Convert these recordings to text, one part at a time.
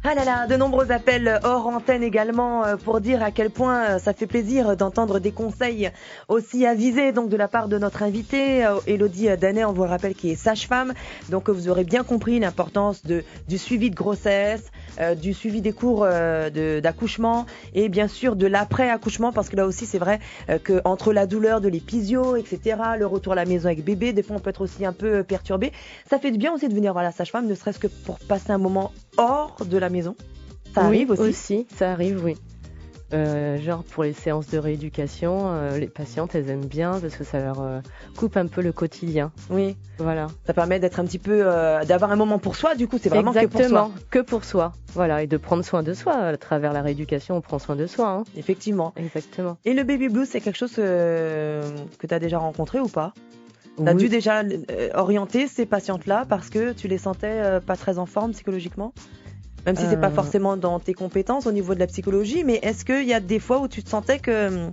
Ah là là, de nombreux appels hors antenne également pour dire à quel point ça fait plaisir d'entendre des conseils aussi avisés donc de la part de notre invitée Élodie Danet, on vous le rappelle, qui est sage-femme. Donc vous aurez bien compris l'importance du suivi de grossesse, du suivi des cours d'accouchement et bien sûr de l'après-accouchement, parce que là aussi c'est vrai que entre la douleur de l'épisio, etc., le retour à la maison avec bébé, des fois on peut être aussi un peu perturbé. Ça fait du bien aussi de venir voir la sage-femme, ne serait-ce que pour passer un moment hors de la maison. Ça arrive aussi. Ça arrive, oui. Genre pour les séances de rééducation, les patientes, elles aiment bien parce que ça leur coupe un peu le quotidien. Oui, voilà. Ça permet d'être un petit peu, d'avoir un moment pour soi. Du coup, c'est vraiment exactement, que pour soi. Voilà, et de prendre soin de soi. À travers la rééducation, on prend soin de soi. Hein. Effectivement. Exactement. Et le baby blues, c'est quelque chose que tu as déjà rencontré ou pas? T'as dû déjà orienter ces patientes-là parce que tu les sentais pas très en forme psychologiquement? Même si c'est pas forcément dans tes compétences au niveau de la psychologie, mais est-ce qu'il y a des fois où tu te sentais que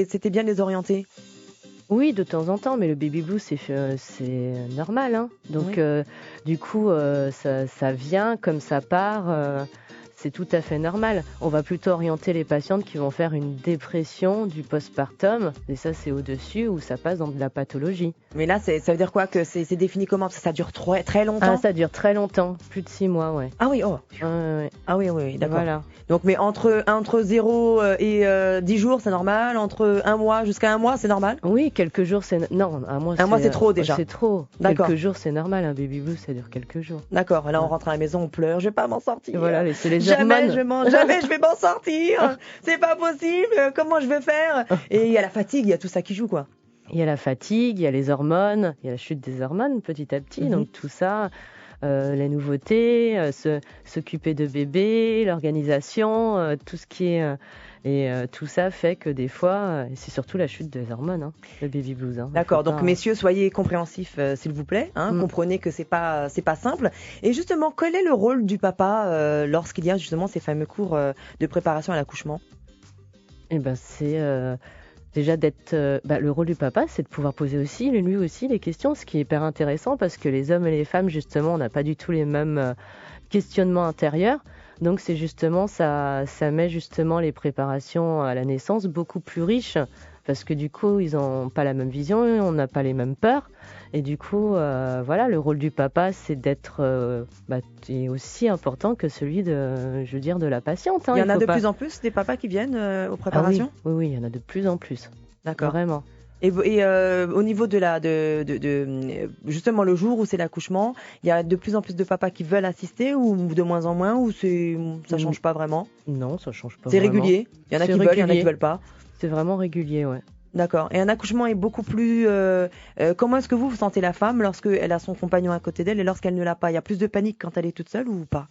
c'était bien de les orienter? Oui, de temps en temps, mais le baby blues, c'est normal. Hein. Donc, oui. Du coup, ça vient comme ça part. C'est tout à fait normal. On va plutôt orienter les patientes qui vont faire une dépression du postpartum, et ça c'est au-dessus, où ça passe dans de la pathologie. Mais là, ça veut dire quoi, que c'est défini comment? Parce que ça dure très longtemps? Ah, ça dure très longtemps, plus de 6 mois, ouais. Ah oui, oh. Ouais. Ah oui, d'accord. Voilà. Donc, mais entre 0 et 10 jours, c'est normal? Entre un mois jusqu'à un mois, c'est normal? Oui, quelques jours, non, un mois, c'est trop déjà. C'est trop. D'accord. Quelques jours, c'est normal, un baby blues, ça dure quelques jours. D'accord, là on rentre à la maison, on pleure, je vais pas m'en sortir. Et voilà, c'est les jamais je vais m'en sortir. C'est pas possible. Comment je vais faire? Et il y a la fatigue, il y a tout ça qui joue, quoi. Il y a la fatigue, il y a les hormones, il y a la chute des hormones petit à petit. Donc tout ça, les nouveautés, s'occuper de bébé, l'organisation, tout ce qui est... tout ça fait que des fois, c'est surtout la chute des hormones, hein, le baby blues. Hein. D'accord, donc messieurs, soyez compréhensifs s'il vous plaît. Hein, comprenez que c'est pas simple. Et justement, quel est le rôle du papa lorsqu'il y a justement ces fameux cours de préparation à l'accouchement? Eh ben, c'est déjà d'être... le rôle du papa, c'est de pouvoir poser aussi, lui aussi, les questions, ce qui est hyper intéressant parce que les hommes et les femmes, justement, on n'a pas du tout les mêmes questionnements intérieurs. Donc c'est justement, ça met justement les préparations à la naissance beaucoup plus riches parce que du coup, ils n'ont pas la même vision, on n'a pas les mêmes peurs. Et du coup, voilà, le rôle du papa, c'est d'être est aussi important que celui de la patiente. Hein. Il y en a de plus en plus des papas qui viennent aux préparations? Ah oui, il y en a de plus en plus. D'accord. Vraiment. Et au niveau de justement le jour où c'est l'accouchement, il y a de plus en plus de papas qui veulent assister ou de moins en moins, ou ça change pas vraiment? Non, ça change pas. C'est régulier. Il y en a qui veulent, il y en a qui veulent pas. C'est vraiment régulier, ouais. D'accord. Et un accouchement est beaucoup plus... comment est-ce que vous sentez la femme lorsqu'elle a son compagnon à côté d'elle et lorsqu'elle ne l'a pas? Il y a plus de panique quand elle est toute seule ou pas?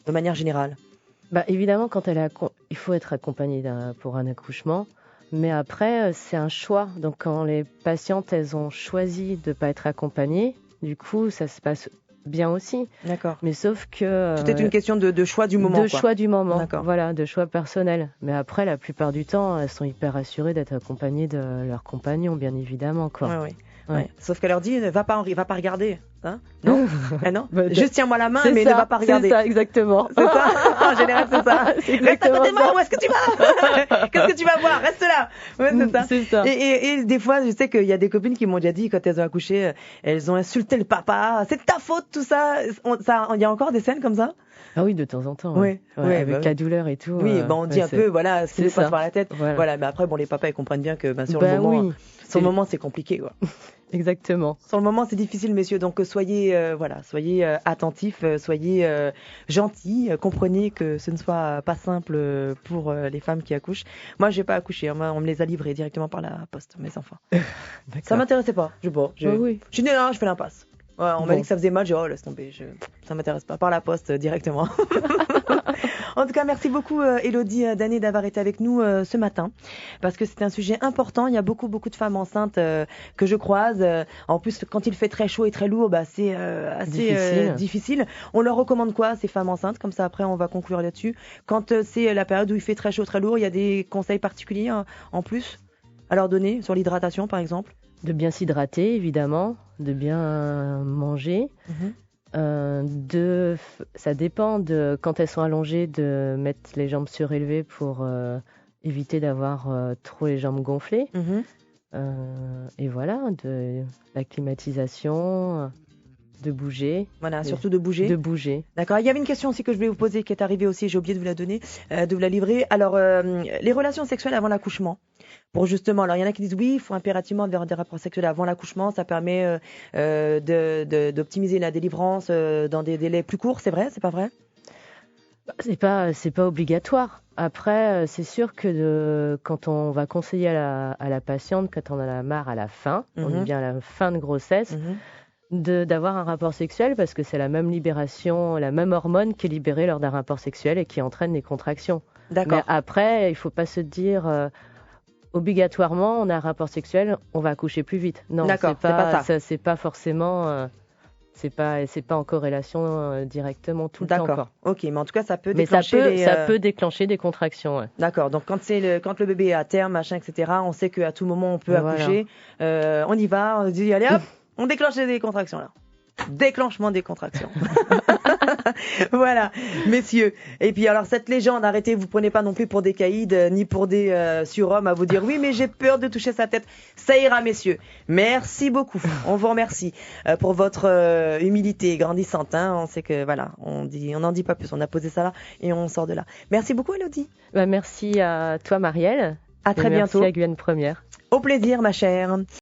De manière générale. Évidemment, quand il faut être accompagnée pour un accouchement. Mais après, c'est un choix. Donc, quand les patientes, elles ont choisi de ne pas être accompagnées, du coup, ça se passe bien aussi. D'accord. Mais sauf que... Tout est une question de choix du moment. Choix du moment, d'accord. Voilà, de choix personnel. Mais après, la plupart du temps, elles sont hyper assurées d'être accompagnées de leurs compagnons, bien évidemment, quoi. Oui. Ouais. Sauf qu'elle leur dit, va pas regarder. Hein? Non? Non? Juste tiens-moi la main, mais ne va pas regarder. C'est ça, exactement. C'est ça? En général, c'est ça. Reste à côté de moi, où est-ce que tu vas? Qu'est-ce que tu vas voir? Reste là. Ouais, c'est ça. C'est ça. Et des fois, je sais qu'il y a des copines qui m'ont déjà dit, quand elles ont accouché, elles ont insulté le papa. C'est de ta faute, tout ça. Il y a encore des scènes comme ça? Ah oui, de temps en temps. Oui. Avec la douleur et tout. Oui, on dit un peu, voilà, ce qui nous passe par la tête. Voilà. Mais après, les papas, ils comprennent bien que, sur le moment, c'est compliqué, quoi. Exactement. Sur le moment, c'est difficile, messieurs. Donc, soyez attentifs, soyez gentils. Comprenez que ce ne soit pas simple pour les femmes qui accouchent. Moi, j'ai pas accouché. On me les a livrés directement par la poste, mes enfants. Ça m'intéressait pas. Je suis née là, je fais l'impasse. Ouais, on m'a dit que ça faisait mal, j'ai dit, laisse tomber, ça m'intéresse pas, par la poste directement. En tout cas, merci beaucoup Élodie Danet d'avoir été avec nous ce matin, parce que c'est un sujet important. Il y a beaucoup de femmes enceintes que je croise. En plus, quand il fait très chaud et très lourd, c'est assez difficile. On leur recommande quoi, ces femmes enceintes? Comme ça, après, on va conclure là-dessus. Quand c'est la période où il fait très chaud, très lourd, il y a des conseils particuliers en plus à leur donner sur l'hydratation, par exemple? De bien s'hydrater, évidemment, de bien manger. Ça dépend de quand elles sont allongées, de mettre les jambes surélevées pour éviter d'avoir trop les jambes gonflées. Et voilà, de la climatisation, de bouger. Voilà, surtout de bouger. De bouger. D'accord. Il y avait une question aussi que je voulais vous poser qui est arrivée aussi, j'ai oublié de vous la donner, de vous la livrer. Alors, les relations sexuelles avant l'accouchement. Pour justement, alors il y en a qui disent oui, il faut impérativement avoir des rapports sexuels avant l'accouchement, ça permet d'optimiser la délivrance dans des délais plus courts, c'est vrai, c'est pas vrai? C'est pas obligatoire. Après, c'est sûr que quand on va conseiller à la patiente, quand on en a marre à la fin, on dit bien à la fin de grossesse, d'avoir un rapport sexuel parce que c'est la même libération, la même hormone qui est libérée lors d'un rapport sexuel et qui entraîne les contractions. D'accord. Mais après, il faut pas se dire obligatoirement on a un rapport sexuel, on va accoucher plus vite. Non, d'accord, c'est pas ça. C'est pas forcément. C'est pas en corrélation directement tout le temps. D'accord. Ok, mais en tout cas, ça peut déclencher. Ça peut déclencher des contractions. Ouais. D'accord. Donc quand le bébé est à terme, machin, etc. On sait qu'à tout moment on peut accoucher. On y va. On dit allez hop, on déclenche des contractions là. Déclenchement des contractions. Voilà, messieurs. Et puis alors cette légende, arrêtez, vous prenez pas non plus pour des caïds ni pour des surhommes à vous dire oui mais j'ai peur de toucher sa tête. Ça ira messieurs. Merci beaucoup. On vous remercie pour votre humilité grandissante. Hein. On sait que voilà, on n'en dit pas plus. On a posé ça là et on sort de là. Merci beaucoup Elodie. Merci à toi Marielle. À très bientôt. Merci à Guyane Première. Au plaisir ma chère.